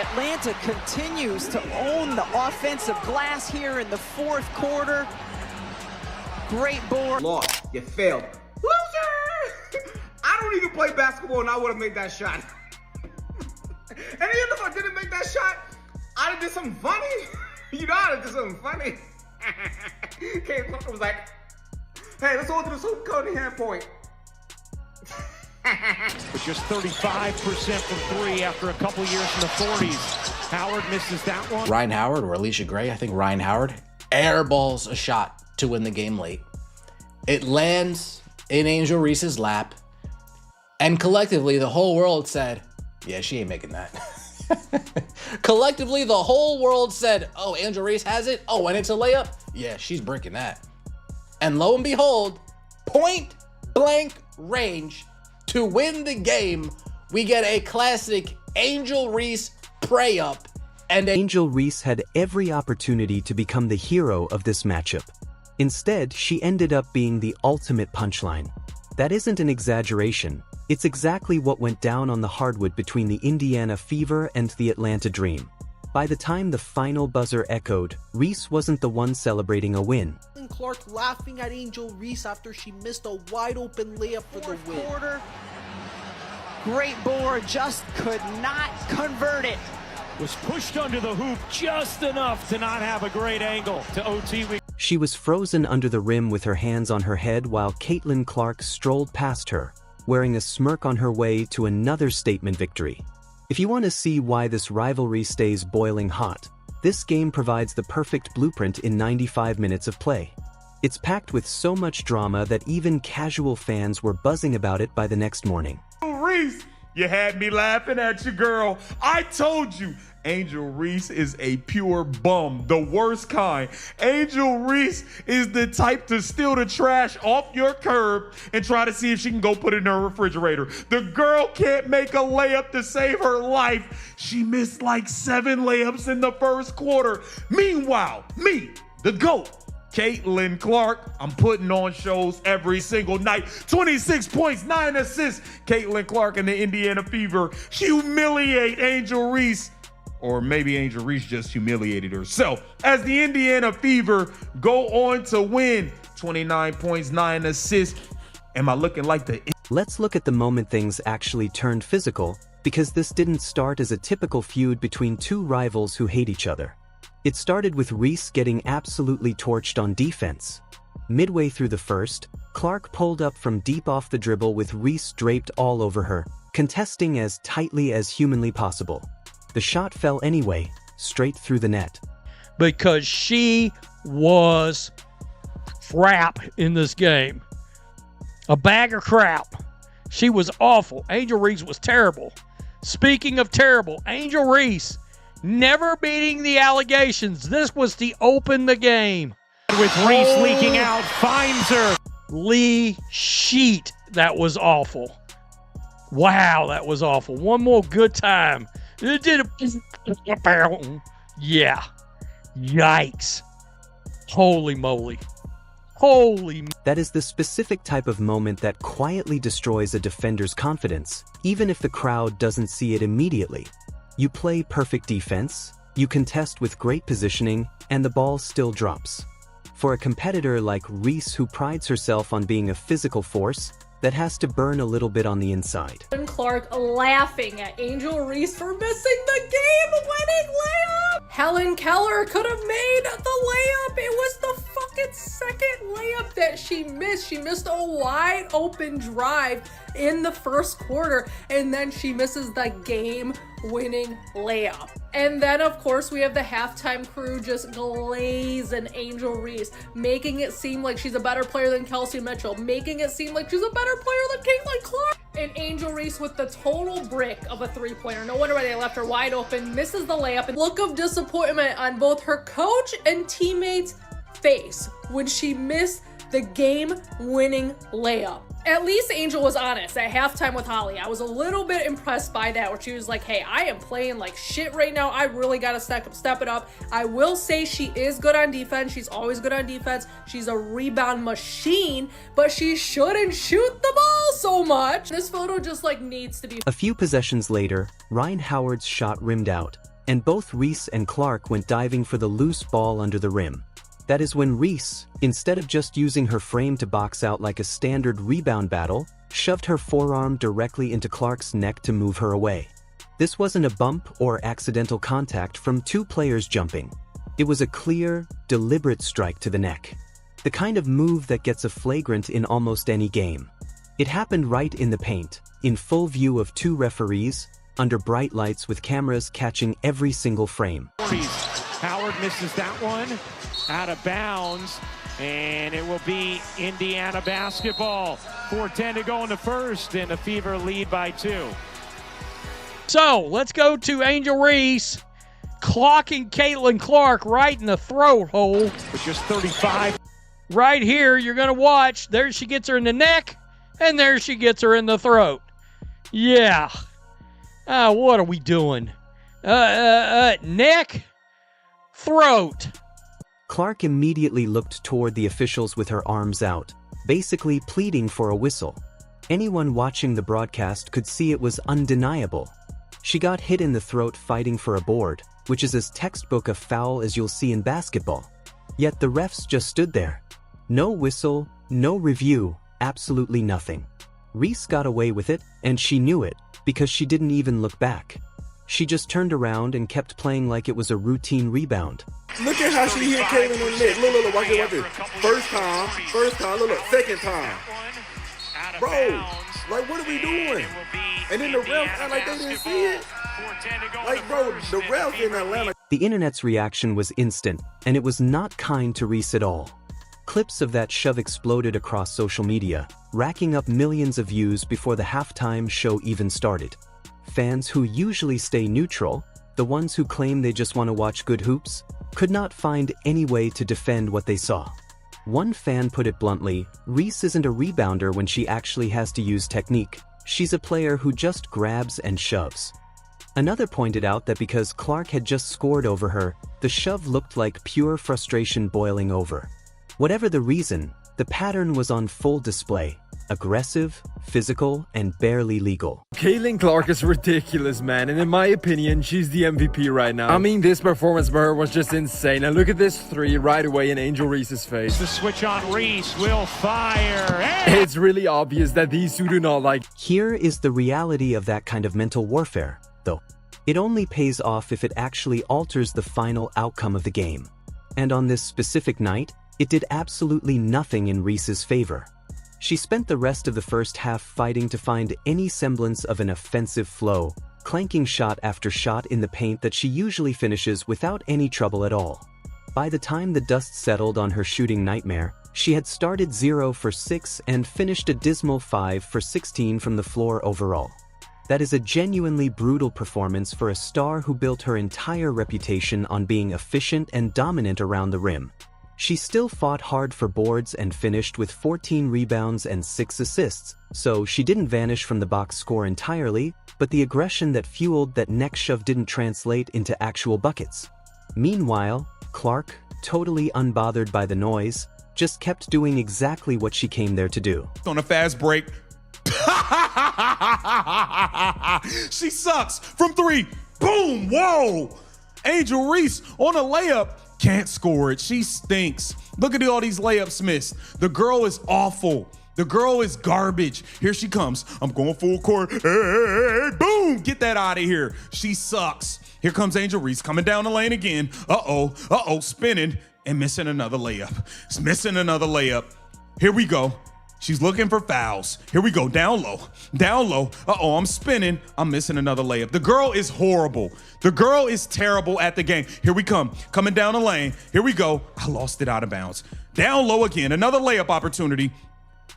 Atlanta continues to own the offensive glass here in the fourth quarter. Great board. Lost. You failed. Loser! I don't even play basketball and I would have made that shot. And even if I didn't make that shot, I'd have did something funny. You know, I'd have did something funny. Kate was like, hey, let's hold to this hoop code hand point. But just 35% from three after a couple years in the 40s. Howard misses that one. Ryan Howard or Alicia Gray, I think Ryan Howard, airballs a shot to win the game late. It lands in Angel Reese's lap, and collectively the whole world said, yeah, she ain't making that. Collectively, the whole world said, oh, Angel Reese has it? Oh, and it's a layup? Yeah, she's breaking that. And lo and behold, point blank range to win the game, we get a classic Angel Reese pray-up. And Angel Reese had every opportunity to become the hero of this matchup. Instead, she ended up being the ultimate punchline. That isn't an exaggeration. It's exactly what went down on the hardwood between the Indiana Fever and the Atlanta Dream. By the time the final buzzer echoed, Reese wasn't the one celebrating a win. Clark laughing at Angel Reese after she missed a wide-open layup for the win. Quarter. Great board, just could not convert it. Was pushed under the hoop just enough to not have a great angle to OT. She was frozen under the rim with her hands on her head while Caitlin Clark strolled past her, wearing a smirk on her way to another statement victory. If you want to see why this rivalry stays boiling hot, this game provides the perfect blueprint in 95 minutes of play. It's packed with so much drama that even casual fans were buzzing about it by the next morning. Reese, you had me laughing at you, girl. I told you, Angel Reese is a pure bum, the worst kind. Angel Reese is the type to steal the trash off your curb and try to see if she can go put it in her refrigerator. The girl can't make a layup to save her life. She missed like 7 layups in the first quarter. Meanwhile, me, the GOAT, Caitlin Clark, I'm putting on shows every single night. 26 points, 9 assists. Caitlin Clark and the Indiana Fever humiliate Angel Reese. Or maybe Angel Reese just humiliated herself. As the Indiana Fever go on to win 29 points, 9 assists. Am I looking like the... Let's look at the moment things actually turned physical, because this didn't start as a typical feud between two rivals who hate each other. It started with Reese getting absolutely torched on defense. Midway through the first, Clark pulled up from deep off the dribble with Reese draped all over her, contesting as tightly as humanly possible. The shot fell anyway, straight through the net. Because she was crap in this game. A bag of crap. She was awful. Angel Reese was terrible. Speaking of terrible, Angel Reese never beating the allegations. This was to open the game. With Reese leaking out, finds her. Lee Sheet. That was awful. Wow, that was awful. One more good time. It did a... Yeah. Yikes. Holy moly. Holy... That is the specific type of moment that quietly destroys a defender's confidence, even if the crowd doesn't see it immediately. You play perfect defense, you contest with great positioning, and the ball still drops. For a competitor like Reese, who prides herself on being a physical force, that has to burn a little bit on the inside. Clark laughing at Angel Reese for missing the game-winning layup. Helen Keller could have made the layup. It was the fucking second layup that she missed. She missed a wide open drive in the first quarter, and then she misses the game-winning layup. And then, of course, we have the halftime crew just glazing Angel Reese, making it seem like she's a better player than Kelsey Mitchell, making it seem like she's a better player than Caitlin Clark. And Angel Reese with the total brick of a three-pointer. No wonder why they left her wide open, misses the layup. And look of disappointment on both her coach and teammates' face when she missed the game-winning layup. At least Angel was honest at halftime with Holly. I was a little bit impressed by that, where she was like, hey, I am playing like shit right now. I really got to step it up. I will say she is good on defense. She's always good on defense. She's a rebound machine, but she shouldn't shoot the ball so much. This photo just like needs to be... A few possessions later, Ryan Howard's shot rimmed out, and both Reese and Clark went diving for the loose ball under the rim. That is when Reese, instead of just using her frame to box out like a standard rebound battle, shoved her forearm directly into Clark's neck to move her away. This wasn't a bump or accidental contact from two players jumping. It was a clear, deliberate strike to the neck. The kind of move that gets a flagrant in almost any game. It happened right in the paint, in full view of two referees, under bright lights with cameras catching every single frame. Howard misses that one, out of bounds, and it will be Indiana basketball. 4:10 to go in the first, and the Fever lead by 2. So let's go to Angel Reese clocking Caitlin Clark right in the throat hole. With just 35. Right here, you're going to watch. There she gets her in the neck, and there she gets her in the throat. Yeah. What are we doing? Neck, throat. Clark immediately looked toward the officials with her arms out, basically pleading for a whistle. Anyone watching the broadcast could see it was undeniable. She got hit in the throat fighting for a board, which is as textbook a foul as you'll see in basketball. Yet the refs just stood there. No whistle, no review, absolutely nothing. Reese got away with it, and she knew it, because she didn't even look back. She just turned around and kept playing like it was a routine rebound. Look at how she hit Caitlin in the neck. Look, watch this. First time, look, second time. Bro, like, what are we doing? And then the refs act like they didn't see it. Like, bro, the refs in Atlanta. The internet's reaction was instant, and it was not kind to Reese at all. Clips of that shove exploded across social media, racking up millions of views before the halftime show even started. Fans who usually stay neutral, the ones who claim they just want to watch good hoops, could not find any way to defend what they saw. One fan put it bluntly, Reese isn't a rebounder when she actually has to use technique. She's a player who just grabs and shoves. Another pointed out that because Clark had just scored over her, the shove looked like pure frustration boiling over. Whatever the reason, the pattern was on full display. Aggressive, physical, and barely legal. Caitlin Clark is ridiculous, man, and in my opinion, she's the MVP right now. I mean, this performance by her was just insane, and look at this three right away in Angel Reese's face. The switch on Reese will fire. Hey! It's really obvious that these two do not like. Here is the reality of that kind of mental warfare, though. It only pays off if it actually alters the final outcome of the game. And on this specific night, it did absolutely nothing in Reese's favor. She spent the rest of the first half fighting to find any semblance of an offensive flow, clanking shot after shot in the paint that she usually finishes without any trouble at all. By the time the dust settled on her shooting nightmare, she had started 0 for 6 and finished a dismal 5 for 16 from the floor overall. That is a genuinely brutal performance for a star who built her entire reputation on being efficient and dominant around the rim. She still fought hard for boards and finished with 14 rebounds and 6 assists, so she didn't vanish from the box score entirely, but the aggression that fueled that neck shove didn't translate into actual buckets. Meanwhile, Clark, totally unbothered by the noise, just kept doing exactly what she came there to do. On a fast break. She sucks from 3. Boom, whoa. Angel Reese on a layup. Can't score it. She stinks. Look at all these layups missed. The girl is awful. The girl is garbage. Here she comes. I'm going full court. Hey, boom. Get that out of here. She sucks. Here comes Angel Reese coming down the lane again. Uh-oh, spinning and missing another layup. It's missing another layup. Here we go. She's looking for fouls. Here we go, down low. Uh-oh, I'm spinning. I'm missing another layup. The girl is horrible. The girl is terrible at the game. Here we come, coming down the lane. Here we go. I lost it out of bounds. Down low again, another layup opportunity,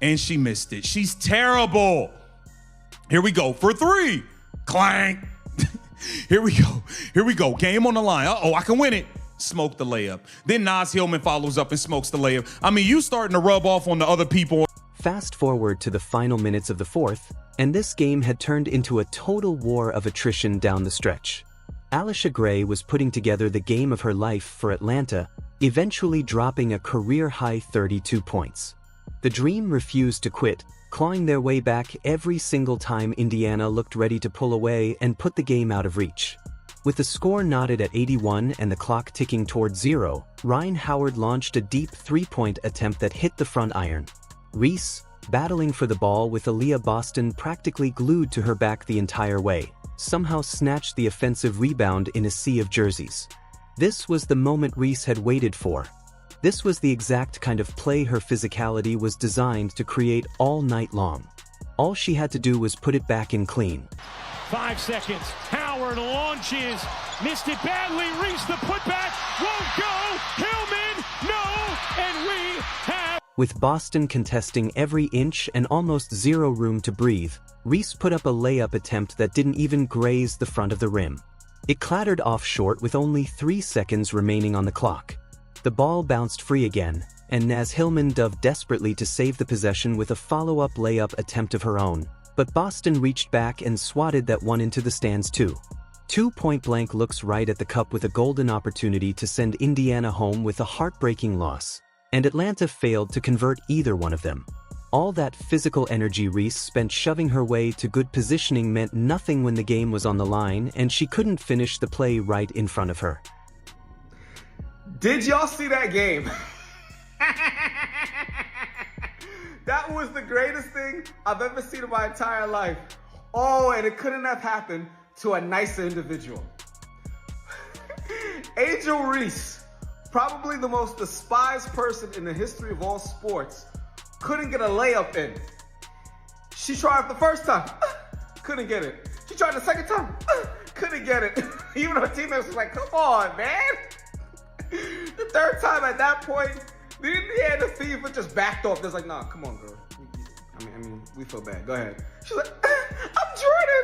and she missed it. She's terrible. Here we go for 3. Clank. Here we go. Game on the line. Uh-oh, I can win it. Smoke the layup. Then Naz Hillman follows up and smokes the layup. I mean, you starting to rub off on the other people. Fast forward to the final minutes of the fourth, and this game had turned into a total war of attrition down the stretch. Alisha Gray was putting together the game of her life for Atlanta, eventually dropping a career-high 32 points. The Dream refused to quit, clawing their way back every single time Indiana looked ready to pull away and put the game out of reach. With the score knotted at 81 and the clock ticking toward 0, Rhyne Howard launched a deep three-point attempt that hit the front iron. Reese, battling for the ball with Aaliyah Boston practically glued to her back the entire way, somehow snatched the offensive rebound in a sea of jerseys. This was the moment Reese had waited for. This was the exact kind of play her physicality was designed to create all night long. All she had to do was put it back in clean. 5 seconds. Howard launches. Missed it badly. Reese the putback. Won't go. Hillman. No. And we have. With Boston contesting every inch and almost zero room to breathe, Reese put up a layup attempt that didn't even graze the front of the rim. It clattered off short with only 3 seconds remaining on the clock. The ball bounced free again, and Naz Hillman dove desperately to save the possession with a follow-up layup attempt of her own. But Boston reached back and swatted that one into the stands too. 2 point-blank looks right at the cup with a golden opportunity to send Indiana home with a heartbreaking loss. And Atlanta failed to convert either one of them. All that physical energy Reese spent shoving her way to good positioning meant nothing when the game was on the line and she couldn't finish the play right in front of her. Did y'all see that game? That was the greatest thing I've ever seen in my entire life. Oh, and it couldn't have happened to a nicer individual. Angel Reese, probably the most despised person in the history of all sports, couldn't get a layup in. She tried the first time, couldn't get it. She tried the second time, couldn't get it. Even her teammates was like, come on, man. The third time at that point, the Indiana Fever just backed off. They're like, nah, come on, girl. I mean, we feel bad. Go ahead. She's like, I'm Jordan.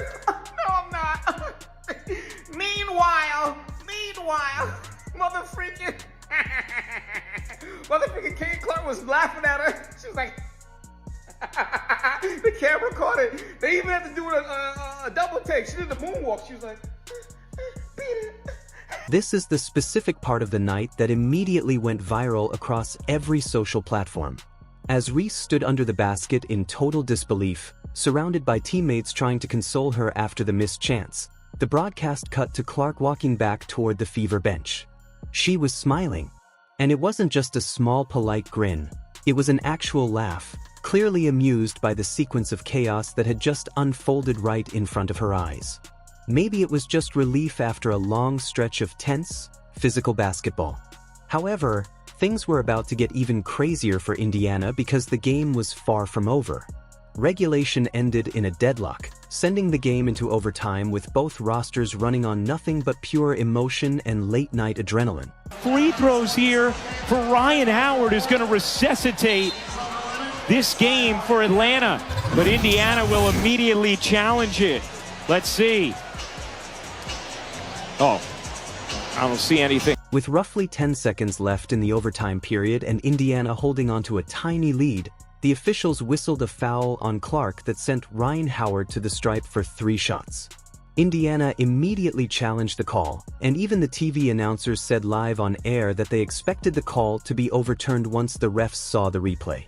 No, I'm not. Meanwhile, mother freaking Kate Clark was laughing at her. She was like, the camera caught it. They even had to do a double take. She did the moonwalk. She was like, beat it. This is the specific part of the night that immediately went viral across every social platform. As Reese stood under the basket in total disbelief, surrounded by teammates trying to console her after the missed chance, the broadcast cut to Clark walking back toward the Fever bench. She was smiling. And it wasn't just a small polite grin, it was an actual laugh, clearly amused by the sequence of chaos that had just unfolded right in front of her eyes. Maybe it was just relief after a long stretch of tense, physical basketball. However, things were about to get even crazier for Indiana because the game was far from over. Regulation ended in a deadlock, sending the game into overtime with both rosters running on nothing but pure emotion and late-night adrenaline. Free throws here for Rhyne Howard is going to resuscitate this game for Atlanta, but Indiana will immediately challenge it. Let's see. Oh, I don't see anything. With roughly 10 seconds left in the overtime period and Indiana holding onto a tiny lead, the officials whistled a foul on Clark that sent Rhyne Howard to the stripe for 3 shots. Indiana immediately challenged the call, and even the TV announcers said live on air that they expected the call to be overturned once the refs saw the replay.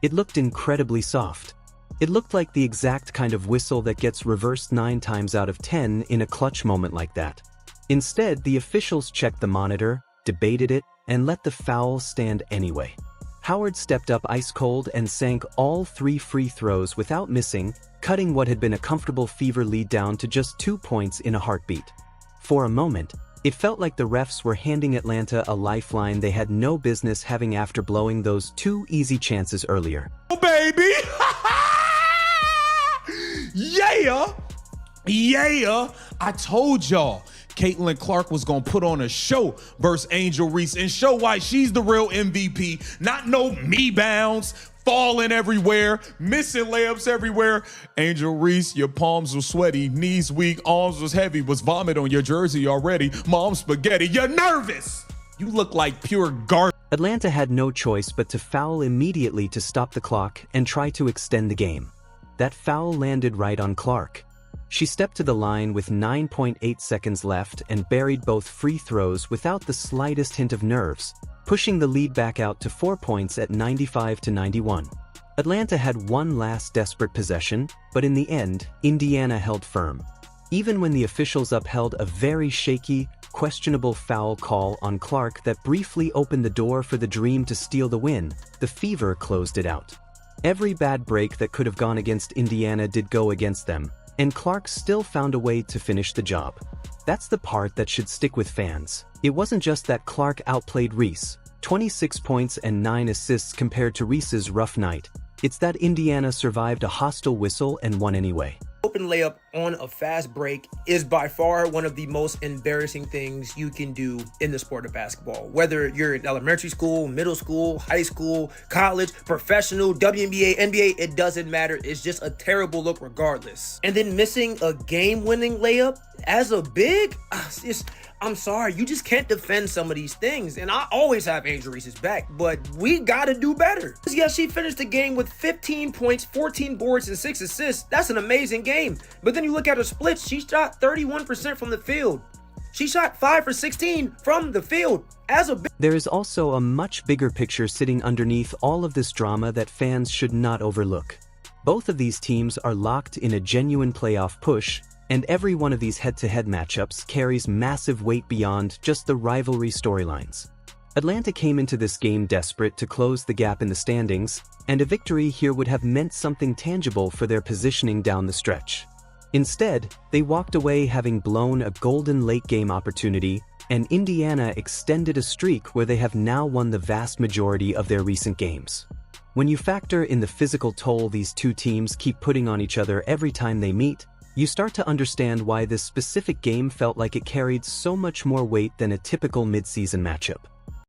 It looked incredibly soft. It looked like the exact kind of whistle that gets reversed 9 times out of 10 in a clutch moment like that. Instead, the officials checked the monitor, debated it, and let the foul stand anyway. Howard stepped up ice cold and sank all 3 free throws without missing, cutting what had been a comfortable Fever lead down to just 2 points in a heartbeat. For a moment, it felt like the refs were handing Atlanta a lifeline they had no business having after blowing those 2 easy chances earlier. Oh, baby! Yeah! Yeah! I told y'all. Caitlin Clark was gonna put on a show versus Angel Reese and show why she's the real MVP. Not no me bounds, falling everywhere, missing layups everywhere. Angel Reese, your palms were sweaty, knees weak, arms was heavy, was vomit on your jersey already. Mom spaghetti, you're nervous. You look like pure garbage. Atlanta had no choice but to foul immediately to stop the clock and try to extend the game. That foul landed right on Clark. She stepped to the line with 9.8 seconds left and buried both free throws without the slightest hint of nerves, pushing the lead back out to 4 points at 95-91. Atlanta had one last desperate possession, but in the end, Indiana held firm. Even when the officials upheld a very shaky, questionable foul call on Clark that briefly opened the door for the Dream to steal the win, the Fever closed it out. Every bad break that could have gone against Indiana did go against them, and Clark still found a way to finish the job. That's the part that should stick with fans. It wasn't just that Clark outplayed Reese, 26 points and 9 assists compared to Reese's rough night. It's that Indiana survived a hostile whistle and won anyway. Open layup on a fast break is by far one of the most embarrassing things you can do in the sport of basketball. Whether you're in elementary school, middle school, high school, college, professional, WNBA, NBA, it doesn't matter. It's just a terrible look regardless. And then missing a game-winning layup as a big, I'm sorry, you just can't defend some of these things. And I always have Angel Reese's back, but we gotta do better. Yeah, she finished the game with 15 points, 14 boards, and 6 assists. That's an amazing game. But then you look at her splits, she shot 31% from the field. She shot 5 for 16 from the field. There is also a much bigger picture sitting underneath all of this drama that fans should not overlook. Both of these teams are locked in a genuine playoff push, and every one of these head-to-head matchups carries massive weight beyond just the rivalry storylines. Atlanta came into this game desperate to close the gap in the standings, and a victory here would have meant something tangible for their positioning down the stretch. Instead, they walked away having blown a golden late-game opportunity, and Indiana extended a streak where they have now won the vast majority of their recent games. When you factor in the physical toll these two teams keep putting on each other every time they meet, you start to understand why this specific game felt like it carried so much more weight than a typical mid-season matchup.